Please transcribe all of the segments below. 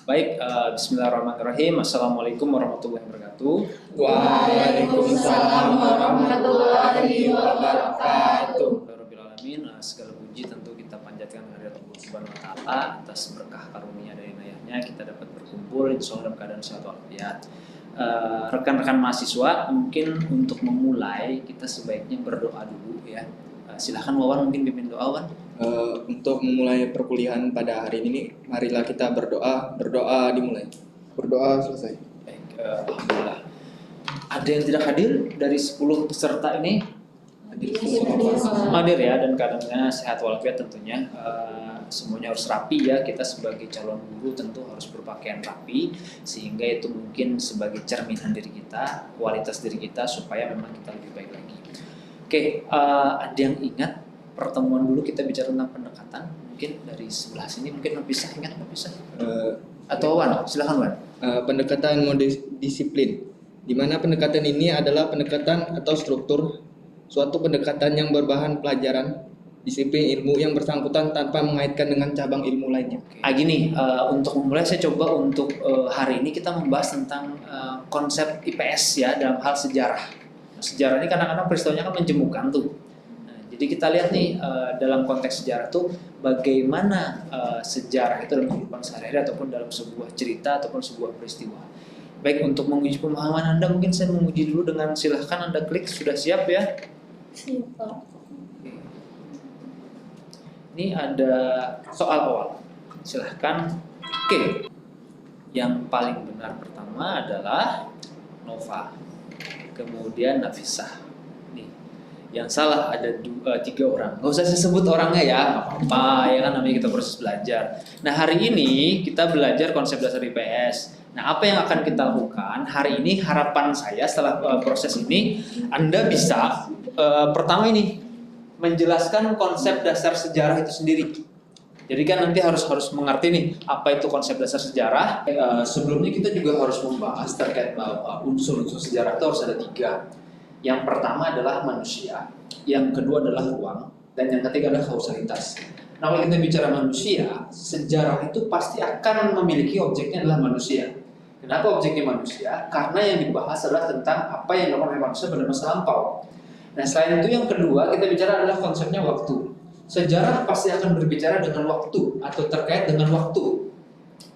Baik, bismillahirrahmanirrahim. Assalamualaikum warahmatullahi wabarakatuh. Waalaikumsalam warahmatullahi wabarakatuh. Alamin, segala puji tentu kita panjatkan kehadirat Allah Subhanahu wa taala atas berkah karunia dari inayahnya kita dapat berkumpul insyaallah dalam keadaan sehat walafiat. Rekan-rekan mahasiswa, mungkin untuk memulai kita sebaiknya berdoa dulu ya. Silahkan Wawan mungkin pimpin doa Wawan. Untuk memulai perkuliahan pada hari ini, marilah kita berdoa dimulai. Berdoa selesai. Baik, alhamdulillah. Ada yang tidak hadir dari 10 peserta ini? Hadir ya, dan keadaannya sehat walafiat tentunya. Semuanya harus rapi ya, kita sebagai calon guru tentu harus berpakaian rapi sehingga itu mungkin sebagai cerminan diri kita, kualitas diri kita supaya memang kita lebih baik lagi. Oke, ada yang ingat pertemuan dulu kita bicara tentang pendekatan, mungkin dari sebelah sini mungkin bisa ingat atau Wan, silakan Wan. Pendekatan disiplin, di mana pendekatan ini adalah pendekatan atau struktur suatu pendekatan yang berbahan pelajaran disiplin ilmu yang bersangkutan tanpa mengaitkan dengan cabang ilmu lainnya. Gini, untuk memulai saya coba untuk hari ini kita membahas tentang konsep IPS ya dalam hal sejarah. Sejarah ini kadang-kadang peristiwanya kan menjemukan tuh. Jadi kita lihat nih dalam konteks sejarah tuh bagaimana sejarah itu dalam kehidupan sehari-hari ataupun dalam sebuah cerita ataupun sebuah peristiwa. Baik, untuk menguji pemahaman Anda mungkin saya menguji dulu dengan silahkan Anda klik, sudah siap ya? Siap. Ini ada soal awal, silahkan. Oke. Yang paling benar pertama adalah Nova, kemudian Nafisah. Yang salah ada 3 orang. Nggak usah saya sebut orangnya ya, nggak apa-apa ya kan, namanya kita proses belajar. Nah hari ini kita belajar konsep dasar IPS. Nah apa yang akan kita lakukan hari ini, harapan saya setelah proses ini Anda bisa pertama ini menjelaskan konsep dasar sejarah itu sendiri. Jadi kan nanti harus mengerti nih apa itu konsep dasar sejarah. Sebelumnya kita juga harus membahas terkait unsur-unsur sejarah itu harus ada 3. Yang pertama adalah manusia, yang kedua adalah ruang, dan yang ketiga adalah kausalitas. Nah, kalau kita bicara manusia, sejarah itu pasti akan memiliki objeknya adalah manusia. Kenapa objeknya manusia? Karena yang dibahas adalah tentang apa yang dilakukan oleh manusia pada masa lampau. Nah, selain itu yang kedua kita bicara adalah konsepnya waktu. Sejarah pasti akan berbicara dengan waktu atau terkait dengan waktu.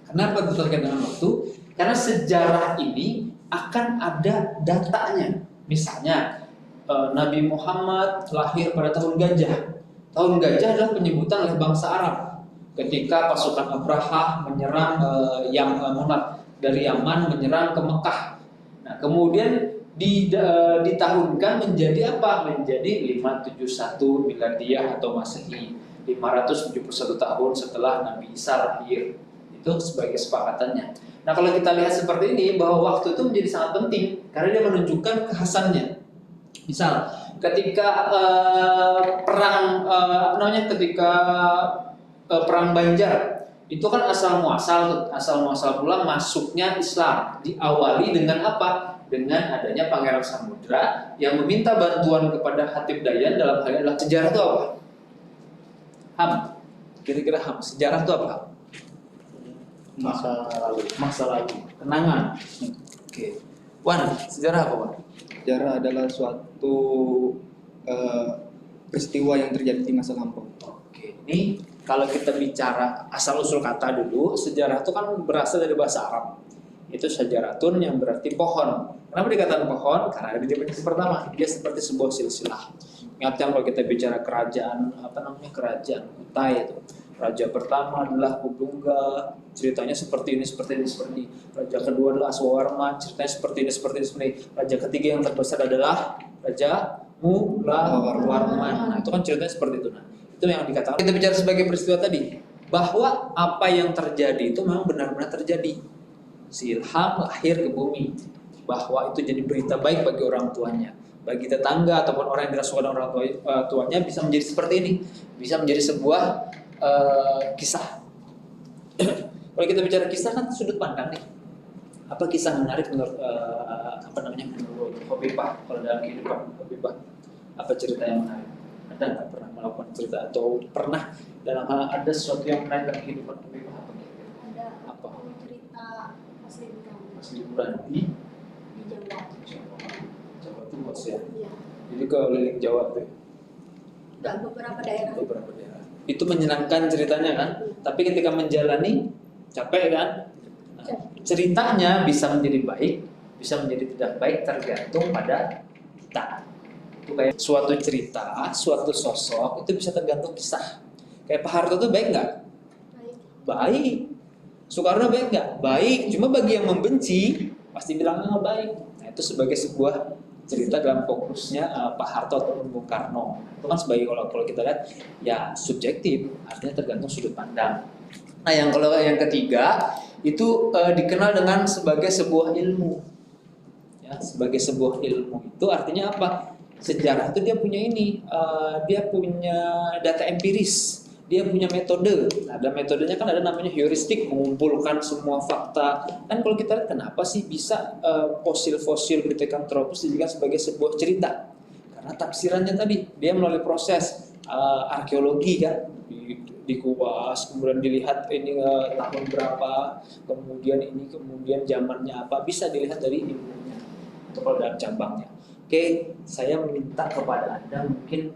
Kenapa terkait dengan waktu? Karena sejarah ini akan ada datanya. Misalnya Nabi Muhammad lahir pada tahun gajah. Tahun gajah adalah penyebutan oleh bangsa Arab ketika pasukan Abraha menyerang dari Yaman menyerang ke Mekah. Nah, kemudian ditahunkan menjadi apa? Menjadi 571 Miladiah atau Masehi, 571 tahun setelah Nabi Isa lahir. Itu sebagai kesepakatannya. Nah kalau kita lihat seperti ini bahwa waktu itu menjadi sangat penting karena dia menunjukkan kekhasannya. Misal ketika perang Banjar itu kan asal muasal pula masuknya Islam diawali dengan apa? Dengan adanya Pangeran Samudra yang meminta bantuan kepada Hatib Dayan dalam hal ini adalah sejarah itu apa? Ham, kira-kira Ham, sejarah itu apa? Masa lalu, kenangan. Oke. Wan, sejarah apa Wan? Sejarah adalah suatu peristiwa yang terjadi di masa lampau. Oke, ini kalau kita bicara asal usul kata dulu, sejarah itu kan berasal dari bahasa Arab. Itu syajaratun yang berarti pohon. Kenapa dikatakan pohon? Karena ada di definisi pertama, dia seperti sebuah silsilah. Ingatkan kalau kita bicara kerajaan kerajaan Kutai itu. Raja pertama adalah Kudungga, ceritanya seperti ini. Raja kedua adalah Aswawarman, ceritanya seperti ini. Raja ketiga yang terbesar adalah Raja Mulawarman. Nah, itu kan ceritanya seperti itu. Nah, itu yang dikatakan. Kita bicara sebagai peristiwa tadi, bahwa apa yang terjadi itu memang benar-benar terjadi. Si Ilham lahir ke bumi, bahwa itu jadi berita baik bagi orang tuanya. Bagi tetangga ataupun orang yang dirasukan orang tuanya bisa menjadi seperti ini. Bisa menjadi sebuah kisah. Kalau kita bicara kisah kan sudut pandang nih. Apa kisah menarik menurut menurut Khofifah kalau dalam kehidupan Khofifah? Apa cerita yang menarik? Ada nggak pernah melakukan cerita atau pernah dalam hal ada sesuatu yang menarik dalam kehidupan Khofifah? Ada. Apa? Cerita liburan di Jawa. Jawa tuh bos ya. Iya. Jadi keliling Jawa tuh. Udah beberapa daerah. Beberapa daerah. Itu menyenangkan ceritanya kan, tapi ketika menjalani capek kan. Nah, ceritanya bisa menjadi baik, bisa menjadi tidak baik tergantung pada kita. Itu kayak suatu cerita, suatu sosok itu bisa tergantung kisah. Kayak Pak Harto tuh baik nggak? Baik. Baik. Soekarno baik nggak? Baik. Cuma bagi yang membenci pasti bilangnya nggak baik. Nah itu sebagai sebuah cerita dalam fokusnya Pak Harto atau Bung Karno. Itu kan sebagai kalau kita lihat ya subjektif, artinya tergantung sudut pandang. Nah kalau yang ketiga itu dikenal dengan sebagai sebuah ilmu. Ya, sebagai sebuah ilmu itu artinya apa? Sejarah itu dia punya dia punya data empiris, dia punya metode. Nah, ada metodenya kan ada namanya heuristik, mengumpulkan semua fakta. Kan kalau kita lihat kenapa sih bisa fosil-fosil Pithecanthropus dijadikan sebagai sebuah cerita? Karena tafsirannya tadi dia melalui proses arkeologi kan, dikupas, kemudian dilihat ini tahun berapa, kemudian zamannya apa, bisa dilihat dari ilmunya atau kalau dalam cabangnya. Oke, saya meminta kepada Anda mungkin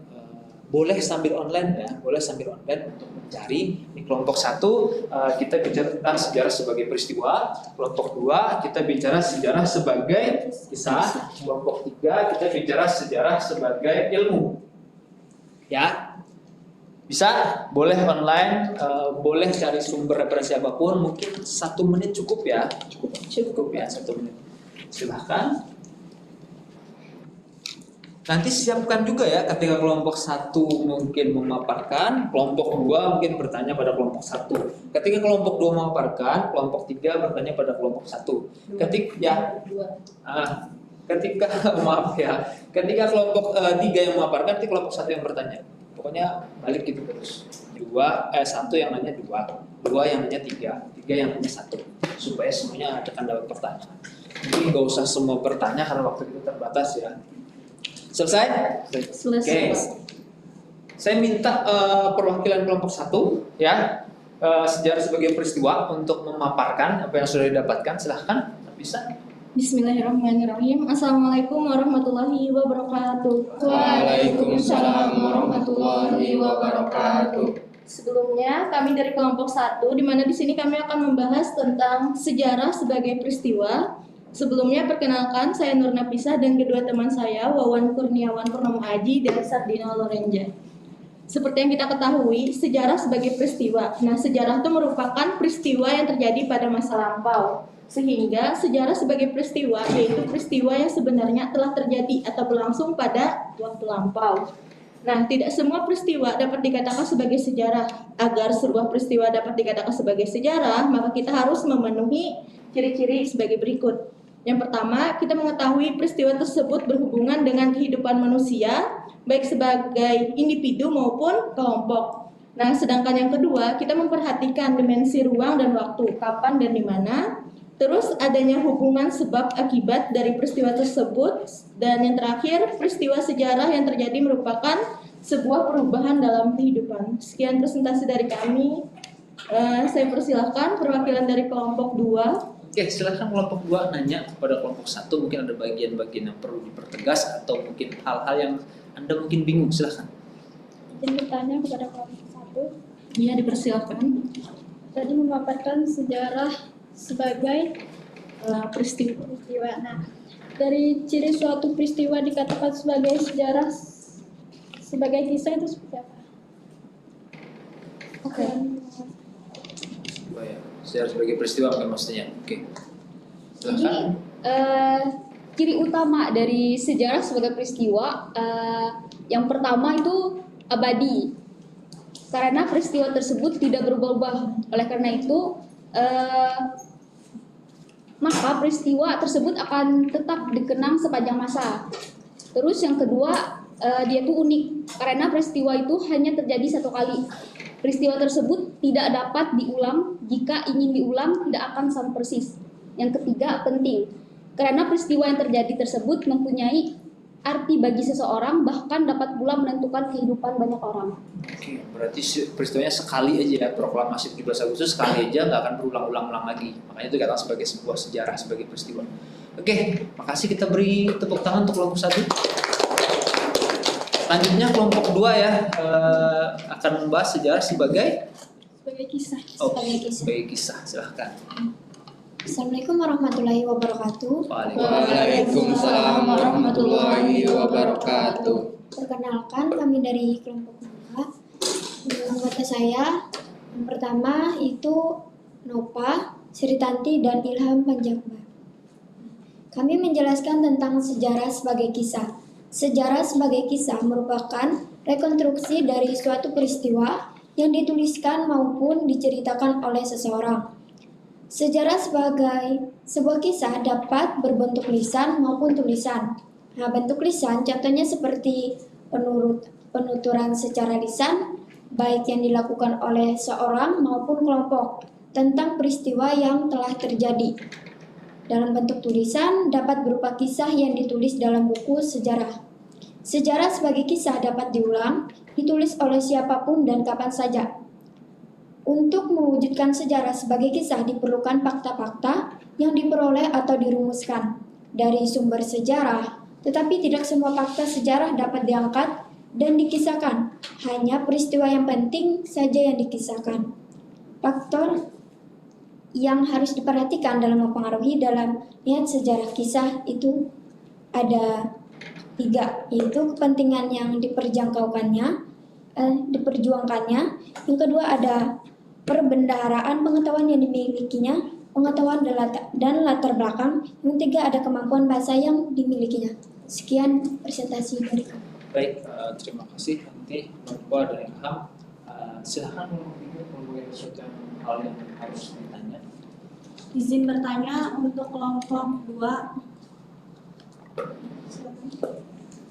boleh sambil online ya, boleh sambil online untuk mencari. Di kelompok 1 kita bicara tentang sejarah sebagai peristiwa, kelompok 2 kita bicara sejarah sebagai kisah, kelompok 3 kita bicara sejarah sebagai ilmu. Ya, bisa, boleh online, boleh cari sumber referensi apapun, mungkin 1 menit cukup ya, cukup ya 1 menit. Silahkan. Nanti siapkan juga ya ketika kelompok 1 mungkin memaparkan, kelompok 2 mungkin bertanya pada kelompok 1. Ketika kelompok 2 memaparkan, kelompok 3 bertanya pada kelompok 1. Ketika kelompok 3 yang memaparkan, nanti kelompok 1 yang bertanya. Pokoknya balik gitu terus. 1 yang nanya 2 yang nanya 3 yang nanya 1. Supaya semuanya akan dapat pertanyaan. Jadi nggak usah semua bertanya karena waktu kita terbatas ya. Selesai? Oke. Saya minta perwakilan kelompok 1 ya, sejarah sebagai peristiwa untuk memaparkan apa yang sudah didapatkan. Silahkan, bisa. Bismillahirrahmanirrahim. Assalamualaikum warahmatullahi wabarakatuh. Waalaikumsalam warahmatullahi wabarakatuh. Sebelumnya kami dari kelompok 1, di mana di sini kami akan membahas tentang sejarah sebagai peristiwa. Sebelumnya perkenalkan, saya Nur Nafisah dan kedua teman saya Wawan Kurniawan Purnomo Aji dan Sardina Lorenja. Seperti yang kita ketahui, sejarah sebagai peristiwa. Nah, sejarah itu merupakan peristiwa yang terjadi pada masa lampau. Sehingga sejarah sebagai peristiwa yaitu peristiwa yang sebenarnya telah terjadi atau berlangsung pada waktu lampau. Nah, tidak semua peristiwa dapat dikatakan sebagai sejarah. Agar sebuah peristiwa dapat dikatakan sebagai sejarah, maka kita harus memenuhi ciri-ciri sebagai berikut. Yang pertama, kita mengetahui peristiwa tersebut berhubungan dengan kehidupan manusia, baik sebagai individu maupun kelompok. Nah, sedangkan yang kedua, kita memperhatikan dimensi ruang dan waktu, kapan dan di mana. Terus adanya hubungan sebab akibat dari peristiwa tersebut. Dan yang terakhir, peristiwa sejarah yang terjadi merupakan sebuah perubahan dalam kehidupan. Sekian presentasi dari kami. Saya persilahkan perwakilan dari kelompok 2. Oke, silahkan kelompok 2 nanya kepada kelompok 1, mungkin ada bagian-bagian yang perlu dipertegas atau mungkin hal-hal yang Anda mungkin bingung, silahkan. Izin bertanya kepada kelompok 1. Iya, dipersilakan. Tadi memaparkan sejarah sebagai Peristiwa. Nah, dari ciri suatu peristiwa dikatakan sebagai sejarah sebagai kisah itu seperti apa? Oke. Sejarah sebagai peristiwa mungkin maksudnya. Oke. Jadi Silahkan. ciri utama dari sejarah sebagai peristiwa yang pertama itu abadi, karena peristiwa tersebut tidak berubah-ubah. Oleh karena itu maka peristiwa tersebut akan tetap dikenang sepanjang masa. Terus yang kedua, dia itu unik karena peristiwa itu hanya terjadi 1 kali. Peristiwa tersebut tidak dapat diulang, jika ingin diulang tidak akan sama persis. Yang ketiga, penting karena peristiwa yang terjadi tersebut mempunyai arti bagi seseorang, bahkan dapat pula menentukan kehidupan banyak orang. Oke, berarti peristiwanya sekali aja ya, proklamasi 17 Agustus sekali aja, nggak akan berulang-ulang lagi. Makanya itu dikatakan sebagai sebuah sejarah, sebagai peristiwa. Oke, makasih, kita beri tepuk tangan untuk kelompok 1. Selanjutnya kelompok 2 ya, akan membahas sejarah sebagai kisah. sebagai kisah. Silahkan. Assalamualaikum warahmatullahi wabarakatuh. Waalaikumsalam warahmatullahi wabarakatuh. Perkenalkan, kami dari kelompok 2. Anggota saya yang pertama itu Nova, Sritanti, dan Ilham Panjakbar. Kami menjelaskan tentang sejarah sebagai kisah. Sejarah sebagai kisah merupakan rekonstruksi dari suatu peristiwa yang dituliskan maupun diceritakan oleh seseorang. Sejarah sebagai sebuah kisah dapat berbentuk lisan maupun tulisan. Nah, bentuk lisan contohnya seperti penuturan secara lisan, baik yang dilakukan oleh seorang maupun kelompok tentang peristiwa yang telah terjadi. Dalam bentuk tulisan dapat berupa kisah yang ditulis dalam buku sejarah. Sejarah sebagai kisah dapat diulang, ditulis oleh siapapun dan kapan saja. Untuk mewujudkan sejarah sebagai kisah diperlukan fakta-fakta yang diperoleh atau dirumuskan dari sumber sejarah, tetapi tidak semua fakta sejarah dapat diangkat dan dikisahkan. Hanya peristiwa yang penting saja yang dikisahkan. Faktor yang harus diperhatikan dalam mempengaruhi dalam lihat sejarah kisah itu ada 3, yaitu kepentingan yang diperjuangkannya. Yang kedua ada perbendaharaan pengetahuan yang dimilikinya, pengetahuan dan latar belakang. Yang ketiga ada kemampuan bahasa yang dimilikinya. Sekian presentasi dari kami. Baik, terima kasih. Nanti Nova dan Ilham, silahkan kalau ada sesuatu hal yang harus ditanya. Izin bertanya untuk kelompok 2.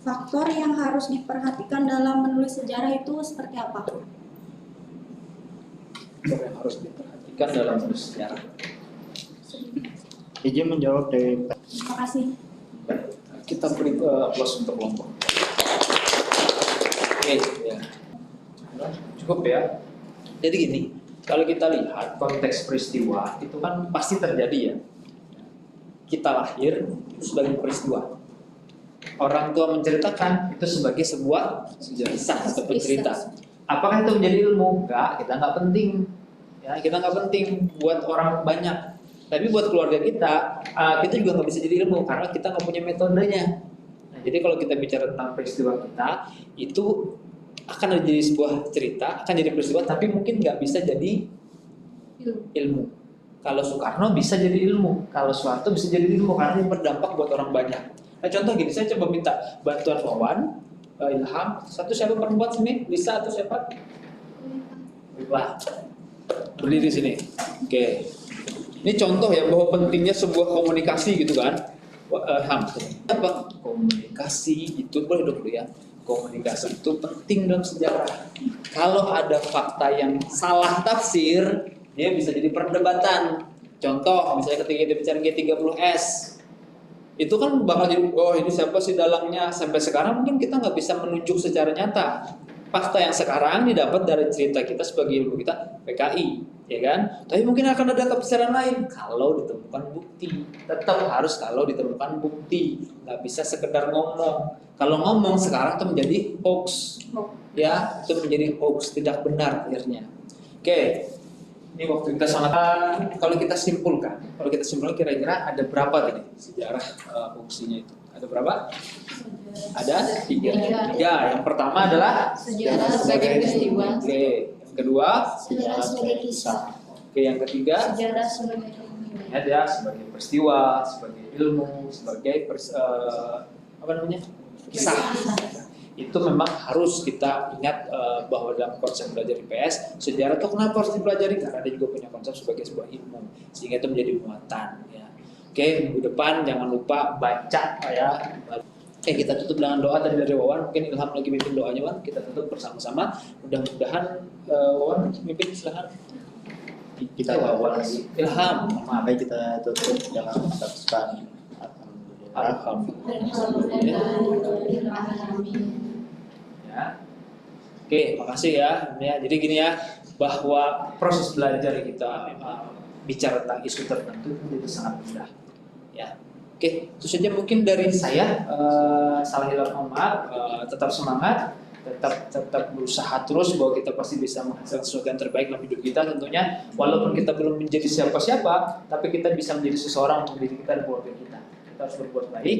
Faktor yang harus diperhatikan dalam menulis sejarah itu seperti apa? Yang harus diperhatikan dalam menulis sejarah. Izin menjawab dari Terima kasih. Baik, kita beri aplaus untuk kelompok. Oke, ya. Cukup ya. Jadi gini, kalau kita lihat konteks peristiwa itu kan pasti terjadi ya. Kita lahir itu sebagai peristiwa. Orang tua menceritakan itu sebagai sebuah kisah atau cerita. Apakah itu menjadi ilmu? Enggak, kita nggak penting. Ya, kita nggak penting buat orang banyak. Tapi buat keluarga kita juga nggak bisa jadi ilmu karena kita nggak punya metodenya. Nah, jadi kalau kita bicara tentang peristiwa kita, itu akan jadi sebuah cerita, akan jadi peristiwa, tapi mungkin nggak bisa jadi ilmu. Kalau Soekarno bisa jadi ilmu, kalau Soeharto bisa jadi ilmu karena ini berdampak buat orang banyak. Nah, contoh gini, saya coba minta bantuan Wawan, Ilham, satu siapa perempuan sini? Lisa atau siapa? Wah, berdiri sini. Oke. Ini contoh ya bahwa pentingnya sebuah komunikasi gitu kan. Ham, apa? Komunikasi itu boleh dong ya. Komunikasi itu penting dalam sejarah. Kalau ada fakta yang salah tafsir, dia bisa jadi perdebatan. Contoh, misalnya ketika kita bicara G30S, itu kan bakal jadi, oh ini siapa sih dalangnya? Sampai sekarang mungkin kita nggak bisa menunjuk secara nyata. Fakta yang sekarang didapat dari cerita kita sebagai ilmu kita PKI, ya kan? Tapi mungkin akan ada tafsiran lain kalau ditemukan bukti. Tetap harus kalau ditemukan bukti, nggak bisa sekedar ngomong. Kalau ngomong sekarang itu menjadi hoax, ya itu menjadi hoax, tidak benar akhirnya. Oke, ini waktu kita sangat. Kalau kita simpulkan kira-kira ada berapa tadi sejarah fungsinya itu? Ada berapa? Ada 3. Yang pertama adalah Sejarah sebagai peristiwa. Oke, yang kedua Sejarah sebagai kisah. Oke, yang ketiga Sejarah sebagai ya dia sebagai peristiwa, sebagai ilmu, sebagai kisah. Itu memang harus kita ingat bahwa dalam konsep belajar IPS, sejarah itu kenapa harus dipelajari? Karena dia juga punya konsep sebagai sebuah ilmu, sehingga itu menjadi muatan. Ya. Oke, minggu depan jangan lupa baca ya. Kita tutup dengan doa tadi dari Wawan. Mungkin Ilham lagi mimpin doanya, Wan. Kita tutup bersama-sama. Mudah-mudahan Wawan mimpin, silahkan. kita Wawan lagi. Ilham, Mari kita tutup dengan mengucapkan Alhamdulillah. Ya. Oke, makasih ya. Jadi gini ya, bahwa proses belajar kita bicara tentang isu tertentu itu sangat mudah. Ya, oke, itu saja mungkin dari saya. Salah hilaf mohon maaf. Tetap semangat, tetap berusaha terus bahwa kita pasti bisa menghasilkan sesuatu yang terbaik dalam hidup kita tentunya. Walaupun kita belum menjadi siapa-siapa, tapi kita bisa menjadi seseorang untuk diri kita dan keluarga kita. Kita harus berbuat baik,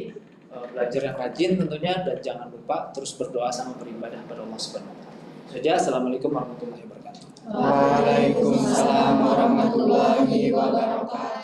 belajar yang rajin tentunya, dan jangan lupa terus berdoa sama beribadah pada Allah Subhanahu wa taala. Saja, assalamualaikum warahmatullahi wabarakatuh. Waalaikumsalam warahmatullahi wabarakatuh.